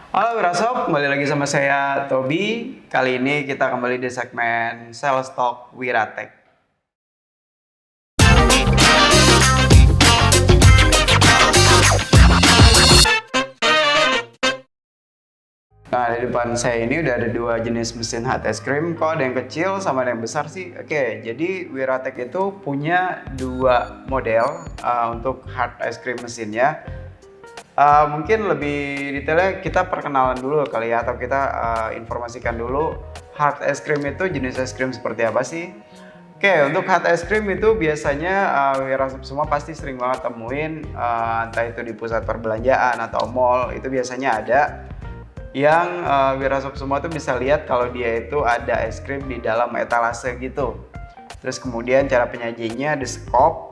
Halo Wirasob, kembali lagi sama saya Tobi. Kali ini kita kembali di segmen Sales Talk Wiratek. Nah, di depan saya ini udah ada dua jenis mesin hot es krim. Kok ada yang kecil sama ada yang besar sih? Oke, jadi Wiratek itu punya dua model untuk hot es krim mesinnya. Mungkin lebih detailnya kita perkenalan dulu kali ya, atau kita informasikan dulu hard es krim itu jenis es krim seperti apa sih. Oke, untuk hard es krim itu biasanya Wirasop semua pasti sering banget temuin, entah itu di pusat perbelanjaan atau mall, itu biasanya ada yang Wirasop semua tuh bisa lihat kalau dia itu ada es krim di dalam etalase gitu. Terus kemudian cara penyajinya di scoop,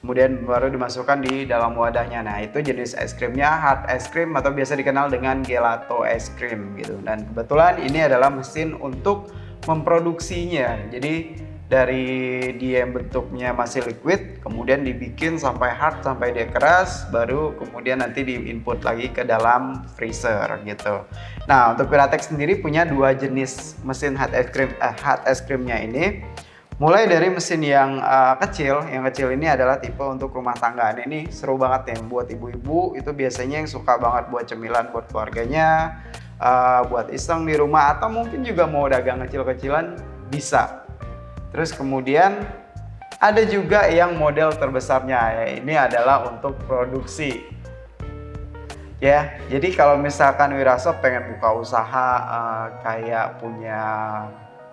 kemudian baru dimasukkan di dalam wadahnya. Nah, itu jenis es krimnya hard es krim atau biasa dikenal dengan gelato es krim gitu. Dan kebetulan ini adalah mesin untuk memproduksinya. Jadi dari dia yang bentuknya masih liquid, kemudian dibikin sampai hard, sampai dia keras, baru kemudian nanti diinput lagi ke dalam freezer gitu. Nah, untuk Wiratek sendiri punya dua jenis mesin hard es krimnya ini. Mulai dari mesin yang kecil, yang kecil ini adalah tipe untuk rumah tangga. Ini seru banget ya, buat ibu-ibu itu biasanya yang suka banget buat cemilan buat keluarganya, buat iseng di rumah, atau mungkin juga mau dagang kecil-kecilan bisa. Terus kemudian ada juga yang model terbesarnya, ya ini adalah untuk produksi. Ya, jadi kalau misalkan Wirasop pengen buka usaha kayak punya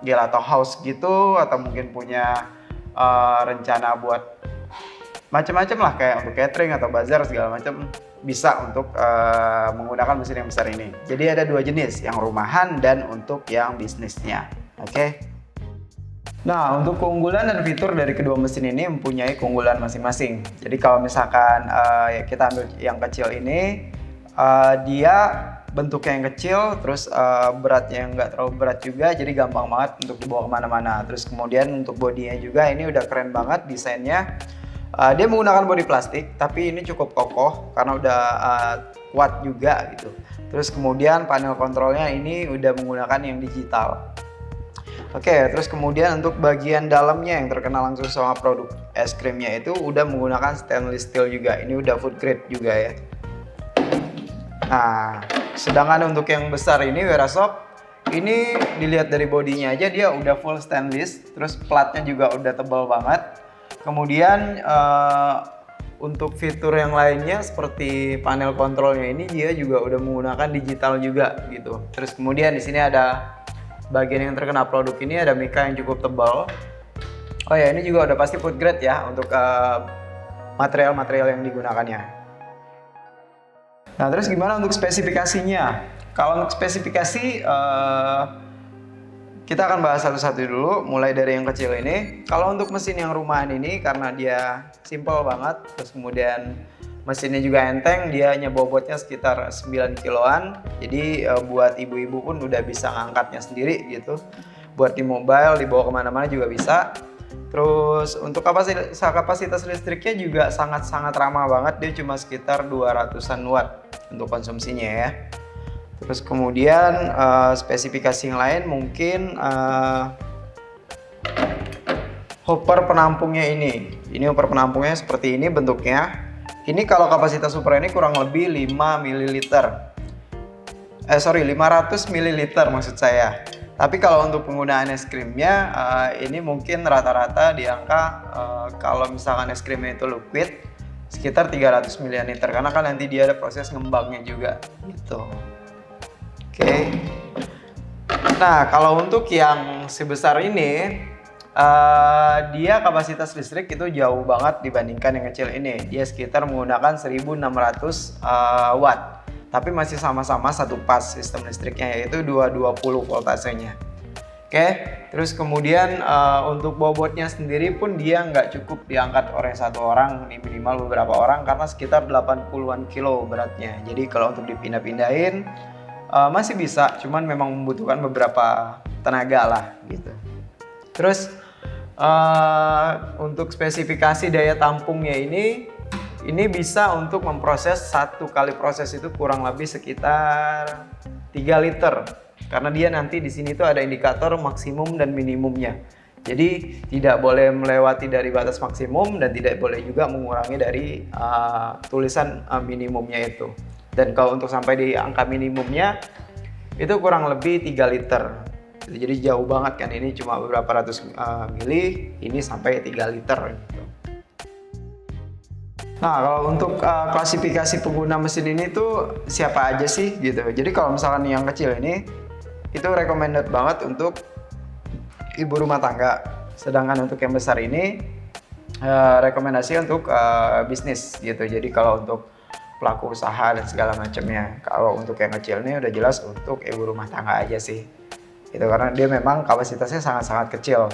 gelato house gitu, atau mungkin punya rencana buat macam-macam lah kayak untuk catering atau bazar segala macam, bisa untuk menggunakan mesin yang besar ini. Jadi ada dua jenis, yang rumahan dan untuk yang bisnisnya. Oke. Nah, untuk keunggulan dan fitur dari kedua mesin ini mempunyai keunggulan masing-masing. Jadi kalau misalkan kita ambil yang kecil ini, dia bentuknya yang kecil, terus beratnya yang nggak terlalu berat juga, jadi gampang banget untuk dibawa kemana-mana. Terus kemudian untuk bodinya juga ini udah keren banget desainnya. Dia menggunakan bodi plastik, tapi ini cukup kokoh karena udah kuat juga gitu. Terus kemudian panel kontrolnya ini udah menggunakan yang digital. Oke, terus kemudian untuk bagian dalamnya yang terkenal langsung sama produk es krimnya itu udah menggunakan stainless steel juga. Ini udah food grade juga ya. Nah, sedangkan untuk yang besar ini Wirasop, ini dilihat dari bodinya aja dia udah full stainless, terus platnya juga udah tebal banget. Kemudian untuk fitur yang lainnya seperti panel kontrolnya ini dia juga udah menggunakan digital juga gitu. Terus kemudian di sini ada bagian yang terkena produk ini, ada mika yang cukup tebal. Oh ya, ini juga udah pasti food grade ya untuk material-material yang digunakannya. Nah, terus gimana untuk spesifikasinya? Kalau untuk spesifikasi kita akan bahas satu-satu dulu, mulai dari yang kecil ini. Kalau untuk mesin yang rumahan ini karena dia simple banget, terus kemudian mesinnya juga enteng, dia hanya bobotnya sekitar 9 kiloan. Jadi buat ibu-ibu pun udah bisa ngangkatnya sendiri gitu. Buat di mobile, dibawa kemana-mana juga bisa. Terus untuk kapasitas listriknya juga sangat-sangat ramah banget. Dia cuma sekitar 200-an watt untuk konsumsinya ya. Terus kemudian spesifikasi yang lain mungkin hopper penampungnya ini. Ini hopper penampungnya seperti ini bentuknya. Ini kalau kapasitas super ini kurang lebih 5 ml. 500 ml maksud saya. Tapi kalau untuk penggunaan es krimnya, ini mungkin rata-rata di angka kalau misalkan es krimnya itu liquid sekitar 300 ml, karena kan nanti dia ada proses ngembangnya juga gitu. Oke. Nah, kalau untuk yang sebesar ini, dia kapasitas listrik itu jauh banget dibandingkan yang kecil ini. Dia sekitar menggunakan 1600 watt. Tapi masih sama-sama satu pas sistem listriknya, yaitu 220 voltasenya. Oke, terus kemudian untuk bobotnya sendiri pun dia nggak cukup diangkat oleh satu orang, minimal beberapa orang, karena sekitar 80-an kilo beratnya. Jadi kalau untuk dipindah-pindahin masih bisa, cuman memang membutuhkan beberapa tenaga lah gitu. Terus untuk spesifikasi daya tampungnya ini ini bisa untuk memproses, satu kali proses itu kurang lebih sekitar 3 liter. Karena dia nanti di sini tuh ada indikator maksimum dan minimumnya. Jadi tidak boleh melewati dari batas maksimum dan tidak boleh juga mengurangi dari tulisan minimumnya itu. Dan kalau untuk sampai di angka minimumnya itu kurang lebih 3 liter. Jadi jauh banget kan, ini cuma beberapa ratus mili, ini sampai 3 liter gitu. Nah, kalau untuk klasifikasi pengguna mesin ini tuh siapa aja sih gitu. Jadi kalau misalkan yang kecil ini itu recommended banget untuk ibu rumah tangga. Sedangkan untuk yang besar ini rekomendasi untuk bisnis gitu. Jadi kalau untuk pelaku usaha dan segala macamnya. Kalau untuk yang kecil ini udah jelas untuk ibu rumah tangga aja sih. Itu karena dia memang kapasitasnya sangat-sangat kecil.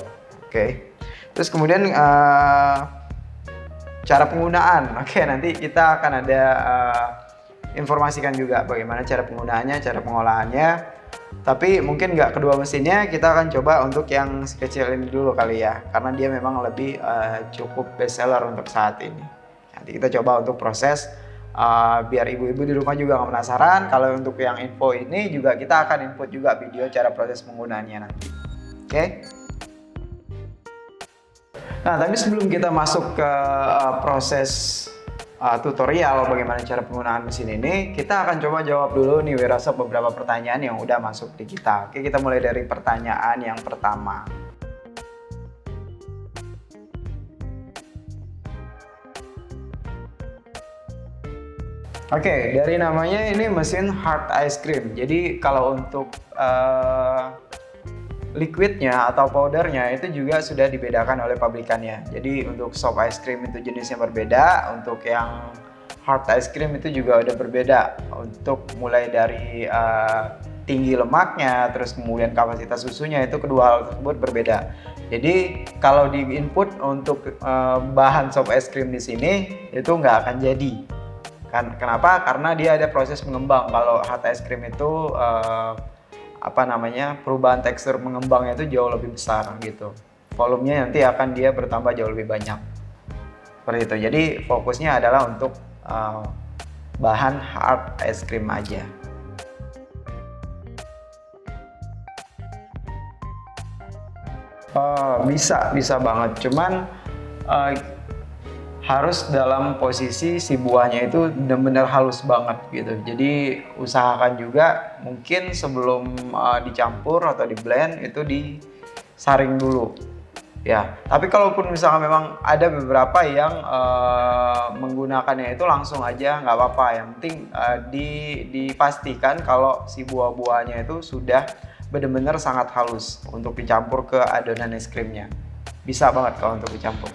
Oke. Terus kemudian cara penggunaan. Oke, nanti kita akan ada informasikan juga bagaimana cara penggunaannya, cara pengolahannya. Tapi mungkin nggak kedua mesinnya, kita akan coba untuk yang kecil ini dulu kali ya, karena dia memang lebih cukup best seller untuk saat ini. Nanti kita coba untuk proses biar ibu-ibu di rumah juga nggak penasaran. Kalau untuk yang info ini juga kita akan input juga video cara proses penggunaannya nanti. Oke? Nah, tapi sebelum kita masuk ke proses tutorial bagaimana cara penggunaan mesin ini, kita akan coba jawab dulu nih Wirasop beberapa pertanyaan yang udah masuk di kita. Oke, kita mulai dari pertanyaan yang pertama. Oke, dari namanya ini mesin hard ice cream. Jadi kalau untuk liquidnya atau powdernya itu juga sudah dibedakan oleh pabrikannya. Jadi untuk soft ice cream itu jenisnya berbeda, untuk yang hard ice cream itu juga udah berbeda. Untuk mulai dari tinggi lemaknya, terus kemudian kapasitas susunya, itu kedua hal tersebut berbeda. Jadi kalau di input untuk bahan soft ice cream di sini itu nggak akan jadi. Kenapa? Karena dia ada proses mengembang. Kalau hard ice cream itu perubahan tekstur mengembangnya itu jauh lebih besar gitu. Volumenya nanti akan dia bertambah jauh lebih banyak. Seperti itu. Jadi fokusnya adalah untuk bahan hard ice cream aja. Bisa banget. Cuman harus dalam posisi si buahnya itu benar-benar halus banget gitu. Jadi usahakan juga mungkin sebelum dicampur atau di blend itu disaring dulu ya. Tapi kalaupun misalnya memang ada beberapa yang menggunakannya itu langsung aja nggak apa-apa. Yang penting dipastikan kalau si buah-buahnya itu sudah benar-benar sangat halus untuk dicampur ke adonan es krimnya. Bisa banget kalau untuk dicampur.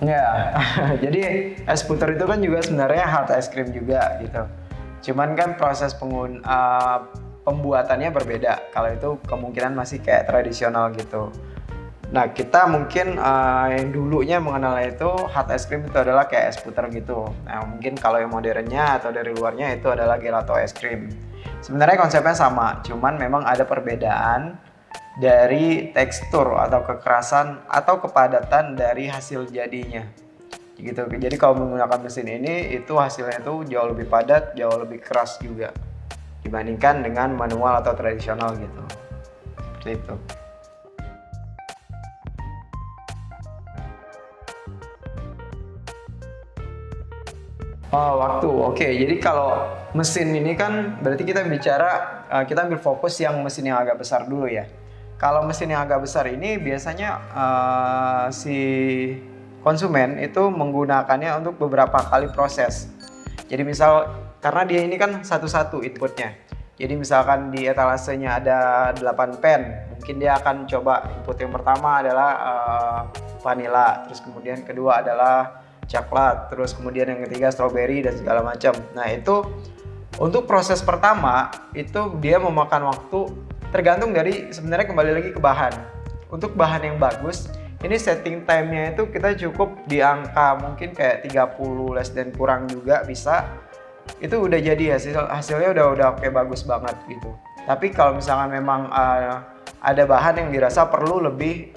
Ya, jadi es puter itu kan juga sebenarnya hard ice cream juga gitu. Cuman kan proses pembuatannya berbeda. Kalau itu kemungkinan masih kayak tradisional gitu. Nah, kita mungkin yang dulunya mengenalnya itu hard ice cream itu adalah kayak es puter gitu. Nah, mungkin kalau yang modernnya atau dari luarnya itu adalah gelato es krim. Sebenarnya konsepnya sama, cuman memang ada perbedaan dari tekstur atau kekerasan atau kepadatan dari hasil jadinya gitu. Jadi kalau menggunakan mesin ini itu hasilnya itu jauh lebih padat, jauh lebih keras juga dibandingkan dengan manual atau tradisional gitu. Seperti itu. Waktu. Oke, jadi kalau mesin ini kan berarti kita bicara, kita ambil fokus yang mesin yang agak besar dulu ya. Kalau mesin yang agak besar ini biasanya si konsumen itu menggunakannya untuk beberapa kali proses. Jadi misal karena dia ini kan satu-satu inputnya. Jadi misalkan di etalasenya ada 8 pen, mungkin dia akan coba input yang pertama adalah vanilla, terus kemudian kedua adalah coklat, terus kemudian yang ketiga strawberry dan segala macam. Nah, itu untuk proses pertama itu dia memakan waktu tergantung dari sebenarnya kembali lagi ke bahan. Untuk bahan yang bagus, ini setting time-nya itu kita cukup di angka mungkin kayak 30 less dan kurang juga bisa. Itu udah jadi hasilnya udah oke bagus banget gitu. Tapi kalau misalkan memang ada bahan yang dirasa perlu lebih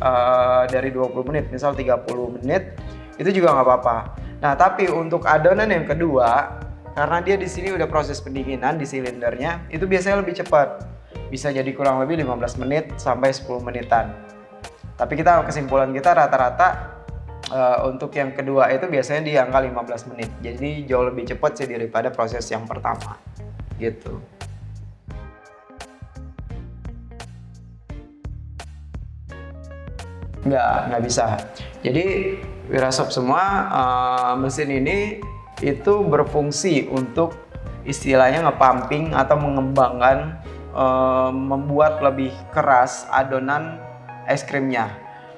dari 20 menit, misal 30 menit, itu juga nggak apa-apa. Nah, tapi untuk adonan yang kedua, karena dia di sini udah proses pendinginan di silindernya, itu biasanya lebih cepat. Bisa jadi kurang lebih 15 menit sampai 10 menitan. Tapi kesimpulan kita rata-rata untuk yang kedua itu biasanya di angka 15 menit. Jadi jauh lebih cepat sih daripada proses yang pertama. Gitu. Nggak bisa. Jadi Wirasop semua mesin ini itu berfungsi untuk istilahnya ngepumping atau mengembangkan, membuat lebih keras adonan es krimnya.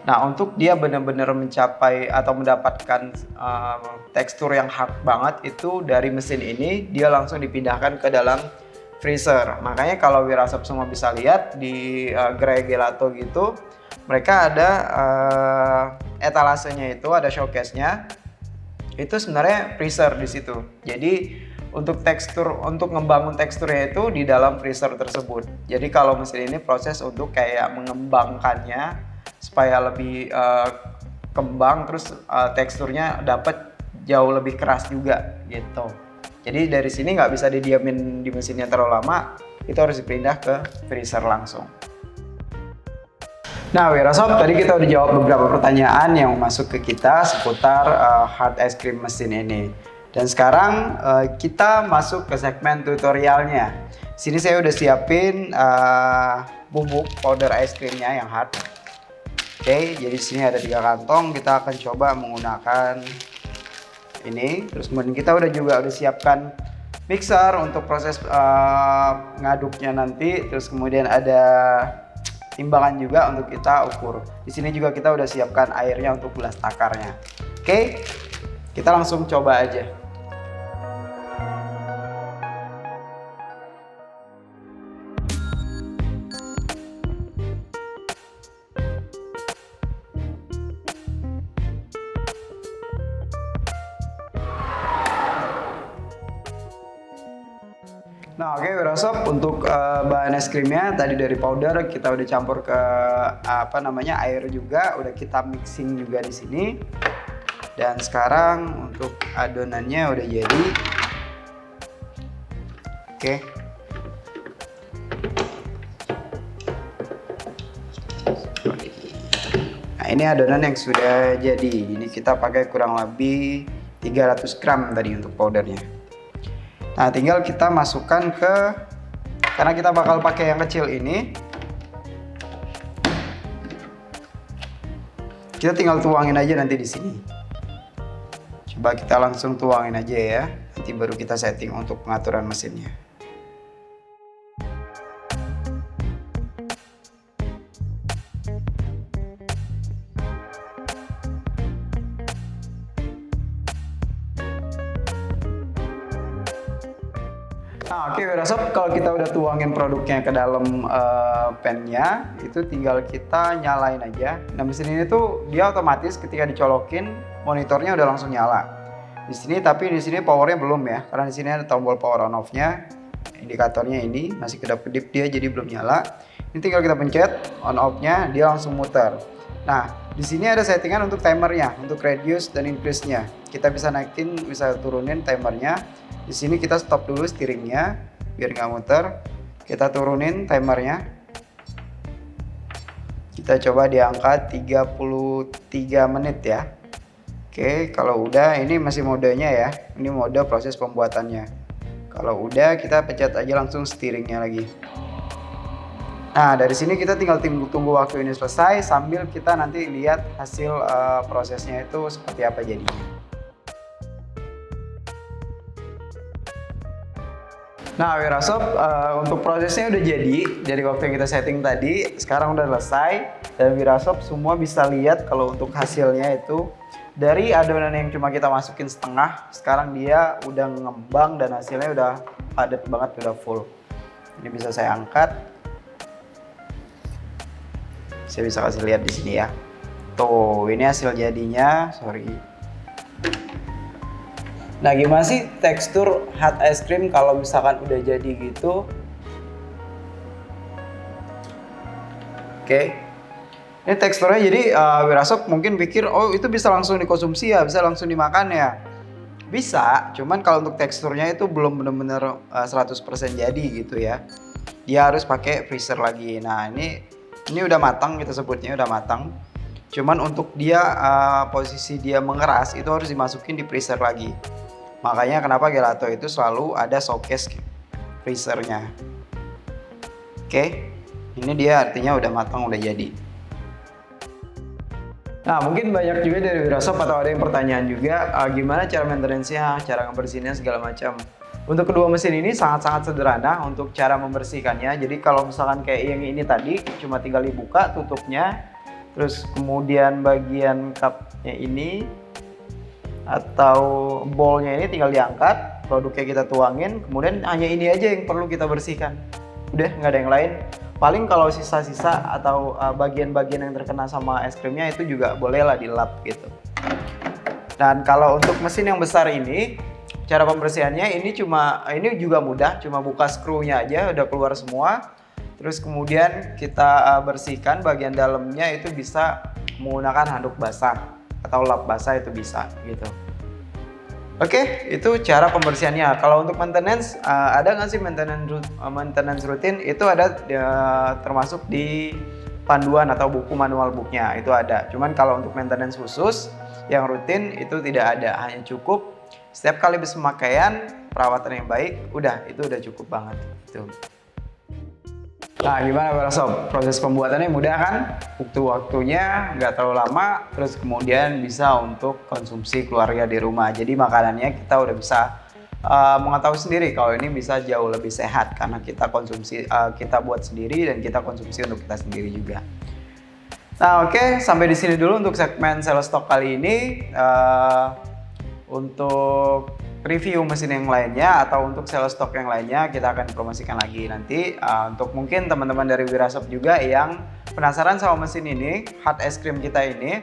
Nah, untuk dia benar-benar mencapai atau mendapatkan tekstur yang hard banget itu dari mesin ini, dia langsung dipindahkan ke dalam freezer. Makanya kalau Wirasop semua bisa lihat di gerai gelato gitu, mereka ada etalasenya itu, ada showcase-nya. Itu sebenarnya freezer di situ. Jadi untuk ngebangun teksturnya itu di dalam freezer tersebut. Jadi kalau mesin ini proses untuk kayak mengembangkannya supaya lebih kembang, terus teksturnya dapat jauh lebih keras juga gitu. Jadi dari sini nggak bisa didiamin di mesinnya terlalu lama, itu harus dipindah ke freezer langsung. Nah, Wirasop, tadi kita udah jawab beberapa pertanyaan yang masuk ke kita seputar hard ice cream mesin ini. Dan sekarang kita masuk ke segmen tutorialnya. Sini saya udah siapin bubuk powder ice creamnya yang hard. Oke, jadi di sini ada 3 kantong. Kita akan coba menggunakan ini. Terus kemudian kita udah siapkan mixer untuk proses ngaduknya nanti. Terus kemudian ada timbangan juga untuk kita ukur. Di sini juga kita udah siapkan airnya untuk belas takarnya. Oke, kita langsung coba aja. Nah, oke, Wirasop, untuk bahan es krimnya tadi dari powder kita udah campur ke air juga, udah kita mixing juga di sini. Dan sekarang untuk adonannya udah jadi. Oke. Nah, ini adonan yang sudah jadi. Ini kita pakai kurang lebih 300 gram tadi untuk powdernya. Nah, tinggal kita masukkan karena kita bakal pakai yang kecil ini. Kita tinggal tuangin aja nanti di sini. Coba kita langsung tuangin aja ya. Nanti baru kita setting untuk pengaturan mesinnya. Nah, oke, Wirasop, kalau kita udah tuangin produknya ke dalam pan-nya, itu tinggal kita nyalain aja. Nah, mesin ini tuh dia otomatis ketika dicolokin, monitornya udah langsung nyala. Tapi di sini powernya belum ya, karena di sini ada tombol power on off-nya. Indikatornya ini masih kedap-kedip dia, jadi belum nyala. Ini tinggal kita pencet on off-nya, dia langsung muter. Nah, di sini ada settingan untuk timernya, untuk reduce dan increase-nya. Kita bisa naikin, bisa turunin timernya. Di sini kita stop dulu steeringnya biar nggak muter. Kita turunin timernya. Kita coba di angka 33 menit ya. Oke, kalau udah, ini masih modenya ya. Ini mode proses pembuatannya. Kalau udah, kita pencet aja langsung steeringnya lagi. Nah, dari sini kita tinggal tunggu waktu ini selesai sambil kita nanti lihat hasil prosesnya itu seperti apa jadinya. Nah, Wirasop, untuk prosesnya udah jadi dari waktu yang kita setting tadi. Sekarang udah selesai dan Wirasop semua bisa lihat kalau untuk hasilnya itu dari adonan yang cuma kita masukin setengah, sekarang dia udah ngembang dan hasilnya udah padat banget, udah full. Ini bisa saya angkat. Saya bisa kasih lihat di sini ya. Tuh, ini hasil jadinya. Sorry. Nah, gimana sih tekstur hot ice cream kalau misalkan udah jadi gitu? Oke. Ini teksturnya jadi Wirasop mungkin pikir, oh itu bisa langsung dikonsumsi ya, bisa langsung dimakan ya. Bisa, cuman kalau untuk teksturnya itu belum benar-benar 100% jadi gitu ya. Dia harus pakai freezer lagi. Nah ini udah matang, kita sebutnya udah matang. Cuman untuk dia posisi dia mengeras itu harus dimasukin di freezer lagi. Makanya kenapa gelato itu selalu ada showcase freezernya. Oke, ini dia artinya udah matang, udah jadi. Nah, mungkin banyak juga dari Wirasop atau ada yang pertanyaan juga, gimana cara maintenance-nya, cara ngebersihinnya segala macam. Untuk kedua mesin ini sangat-sangat sederhana untuk cara membersihkannya. Jadi kalau misalkan kayak yang ini tadi, cuma tinggal dibuka tutupnya, terus kemudian bagian cupnya ini atau bowlnya ini tinggal diangkat, produknya kita tuangin, kemudian hanya ini aja yang perlu kita bersihkan. Udah, nggak ada yang lain. Paling kalau sisa-sisa atau bagian-bagian yang terkena sama es krimnya itu juga bolehlah dilap gitu. Dan kalau untuk mesin yang besar ini, cara pembersihannya ini juga mudah, cuma buka skrunya aja udah keluar semua. Terus kemudian kita bersihkan bagian dalamnya, itu bisa menggunakan handuk basah atau lap basah, itu bisa gitu. Oke, itu cara pembersihannya. Kalau untuk maintenance, ada nggak sih maintenance rutin? Itu ada termasuk di panduan atau buku manual booknya, itu ada. Cuman kalau untuk maintenance khusus yang rutin itu tidak ada, hanya cukup setiap kali habis pemakaian perawatan yang baik, udah itu udah cukup banget. Gitu. Nah, gimana Wirasop? Proses pembuatannya mudah kan? Waktu-waktunya nggak terlalu lama, terus kemudian bisa untuk konsumsi keluarga di rumah. Jadi makanannya kita udah bisa mengetahui sendiri kalau ini bisa jauh lebih sehat karena kita konsumsi, kita buat sendiri dan kita konsumsi untuk kita sendiri juga. Nah, oke, sampai di sini dulu untuk segmen sales stock kali ini. Untuk review mesin yang lainnya atau untuk sales stock yang lainnya kita akan promosikan lagi nanti. Untuk mungkin teman-teman dari Wirasop juga yang penasaran sama mesin ini, hot ice cream kita ini,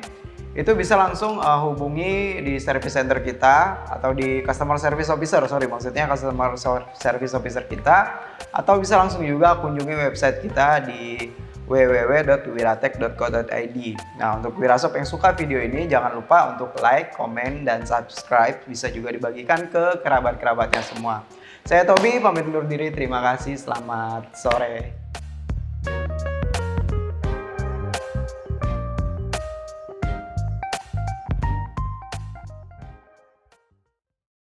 itu bisa langsung hubungi di service center kita atau di customer service officer, customer service officer kita, atau bisa langsung juga kunjungi website kita di www.wiratech.co.id. Nah, untuk Wirasop yang suka video ini, jangan lupa untuk like, komen, dan subscribe. Bisa juga dibagikan ke kerabat-kerabatnya semua. Saya Tobi, pamit undur diri. Terima kasih, selamat sore.